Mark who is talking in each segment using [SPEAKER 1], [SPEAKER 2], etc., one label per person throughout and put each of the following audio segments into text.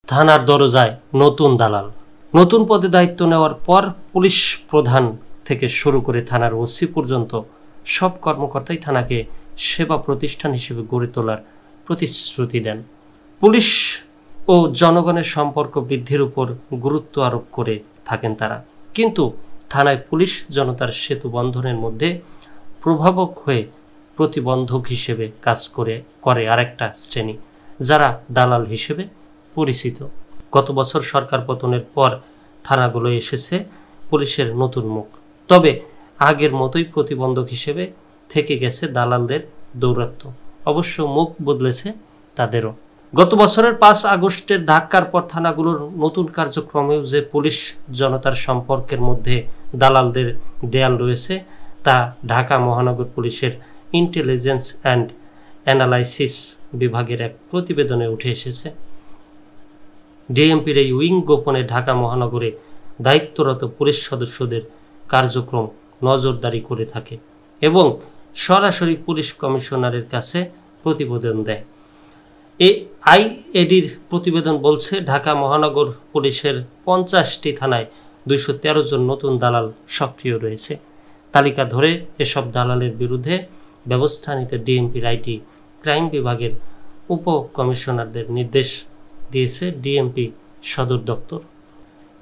[SPEAKER 1] থানার দরজায় নতুন দালাল। নতুন পদে দায়িত্ব নেওয়ার পর পুলিশ প্রধান থেকে শুরু করে থানার ওসি পর্যন্ত সব কর্মকর্তাই থানাকে সেবা প্রতিষ্ঠান হিসেবে গড়ে তোলার প্রতিশ্রুতি দেন। পুলিশ ও জনগণের সম্পর্ক বৃদ্ধির উপর গুরুত্ব আরোপ করে থাকেন তারা। কিন্তু থানায় পুলিশ জনতার সেতু বন্ধনের মধ্যে প্রভাবক হয়ে প্রতিবন্ধক হিসেবে কাজ করে আরেকটা শ্রেণী, যারা দালাল হিসেবে পরিচিত। গত বছর সরকার পতনের পর থানাগুলো এসেছে পুলিশের নতুন মুখ, তবে আগের মতোই প্রতিবন্ধক হিসেবে থেকে গেছে দালালদের দৌরাত্ম্য। অবশ্য মুখ বদলেছে তাদেরও। গত বছরের 5 আগস্টের ধাক্কার পর থানাগুলোর নতুন কার্যক্রমেও যে পুলিশ জনতার সম্পর্কের মধ্যে দালালদের দেয়াল রয়েছে তা ঢাকা মহানগর পুলিশের ইন্টেলিজেন্স অ্যান্ড অ্যানালাইসিস বিভাগের এক প্রতিবেদনে উঠে এসেছে। ডিএমপির এই উইং গোপনে ঢাকা মহানগরে দায়িত্বরত পুলিশ সদস্যদের কার্যক্রম নজরদারি করে থাকে এবং সরাসরি পুলিশ কমিশনারের কাছে প্রতিবেদন দেয়। এই আইএডির প্রতিবেদন বলছে, ঢাকা মহানগর পুলিশের 50টি থানায় 213 জন নতুন দালাল সক্রিয় রয়েছে। তালিকা ধরে এসব দালালের বিরুদ্ধে ব্যবস্থা নিতে ডিএমপির আইটি ক্রাইম বিভাগের উপ কমিশনারদের নির্দেশ দিয়েছে ডিএমপি সদর দপ্তর।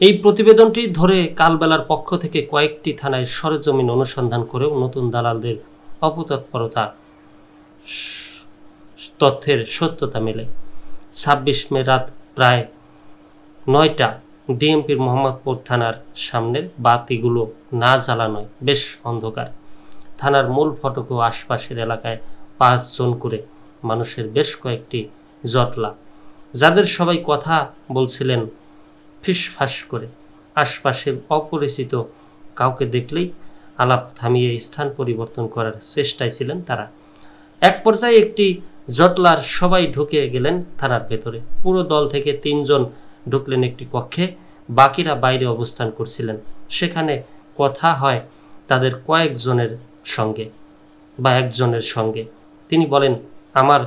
[SPEAKER 1] এই প্রতিবেদনটি ধরে কালবেলার পক্ষ থেকে কয়েকটি থানায় সরেজমিন অনুসন্ধান করেও নতুন দালালদের অপতৎপরতা তথ্যের সত্যতা মেলে। 26 মে রাত প্রায় 9টা ডিএমপির মোহাম্মদপুর থানার সামনের বাতিগুলো না জ্বালানোয় বেশ অন্ধকার। থানার মূল ফটক ও আশপাশের এলাকায় 5 জন করে মানুষের বেশ কয়েকটি জটলা, যাদের সবাই কথা বলছিলেন ফিসফাস করে। আশপাশে অপরিচিত কাউকে দেখলেই আলাপ থামিয়ে স্থান পরিবর্তন করার চেষ্টায় ছিলেন তারা। এক পর্যায়ে একটি জটলার সবাই ঢুকে গেলেন থানার ভেতরে। পুরো দল থেকে 3 জন ঢুকলেন একটি কক্ষে, বাকিরা বাইরে অবস্থান করছিলেন। সেখানে কথা হয় তাদের কয়েকজনের সঙ্গে বা একজনের সঙ্গে। তিনি বলেন, আমার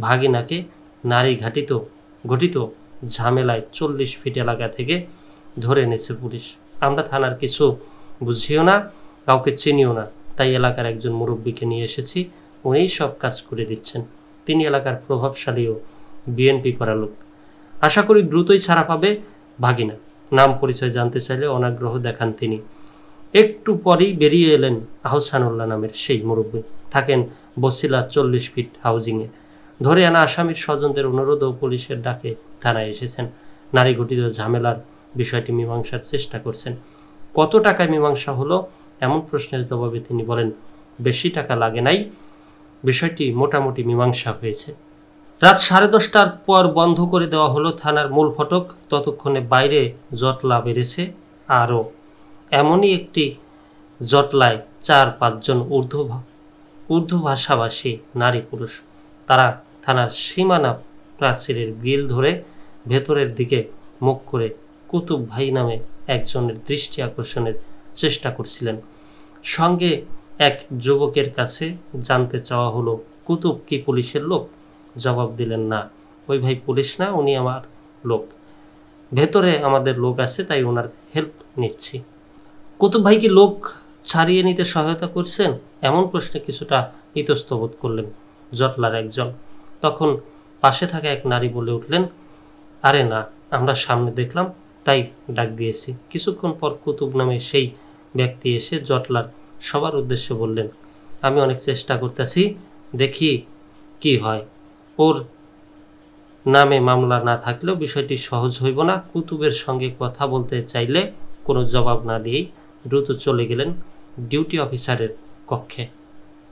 [SPEAKER 1] ভাগিনাকে নারী ঘটিত ঝামেলায় 40 ফিট এলাকা থেকে ধরে এনেছে পুলিশ। আমরা থানার কিছু বুঝিও না, কাউকে চিনিও না, তাই এলাকার একজন মুরব্বীকে নিয়ে এসেছি, উনিই সব কাজ করে দিচ্ছেন। তিনি এলাকার প্রভাবশালী ও বিএনপি করা লোক। আশা করি দ্রুতই ছাড়া পাবে ভাগিনা। নাম পরিচয় জানতে চাইলে অনাগ্রহ দেখান তিনি। একটু পরেই বেরিয়ে এলেন আহসানুল্লাহ নামের সেই মুরব্বী, থাকেন বসিলা 40 ফিট হাউজিংয়ে। ধরে আনা আসামির স্বজনদের অনুরোধ ও পুলিশের ডাকে থানায় এসেছেন। নারী ঘটিত ঝামেলার বিষয়টি মীমাংসার চেষ্টা করছেন। কত টাকায় মীমাংসা হলো এমন প্রশ্নের জবাবে তিনি বলেন, বেশি টাকা লাগে নাই, বিষয়টি মোটামুটি মীমাংসা হয়েছে। রাত 10:30টার পর বন্ধ করে দেওয়া হলো থানার মূল ফটক। ততক্ষণে বাইরে জটলা বেড়েছে আরও। এমনই একটি জটলায় 4-5 জন উর্দু ভাষাভাষী নারী পুরুষ। তারা থানার সীমানা প্রাচীরের গ্রিল ধরে ভেতরের দিকে মুখ করে কুতুব ভাই নামে একজনের দৃষ্টি আকর্ষণের চেষ্টা করছিলেন। সঙ্গে এক যুবকের কাছে জানতে চাওয়া হলো, কুতুব কি পুলিশের লোক? জবাব দিলেন, না, ওই ভাই পুলিশ না, উনি আমার লোক। ভেতরে আমাদের লোক আছে, তাই ওনার হেল্প নিচ্ছি। কুতুব ভাই কি লোক ছাড়িয়ে নিতে সহায়তা করছেন? এমন প্রশ্নে কিছুটা ইতস্তবোধ করলেন জটলার একজন। তখন পাশে থাকা এক নারী বলে উঠলেন, আরে না, আমরা সামনে দেখলাম তাই ডাক দিয়েছি। কিছুক্ষণ পর কুতুব নামে সেই ব্যক্তি এসে জটলার সবার উদ্দেশ্যে বললেন, আমি অনেক চেষ্টা করতেছি, দেখি কি হয়। ওর নামে মামলা না থাকলেও বিষয়টি সহজ হইব না। কুতুবের সঙ্গে কথা বলতে চাইলে কোনো জবাব না দিয়েই দ্রুত চলে গেলেন ডিউটি অফিসারের কক্ষে।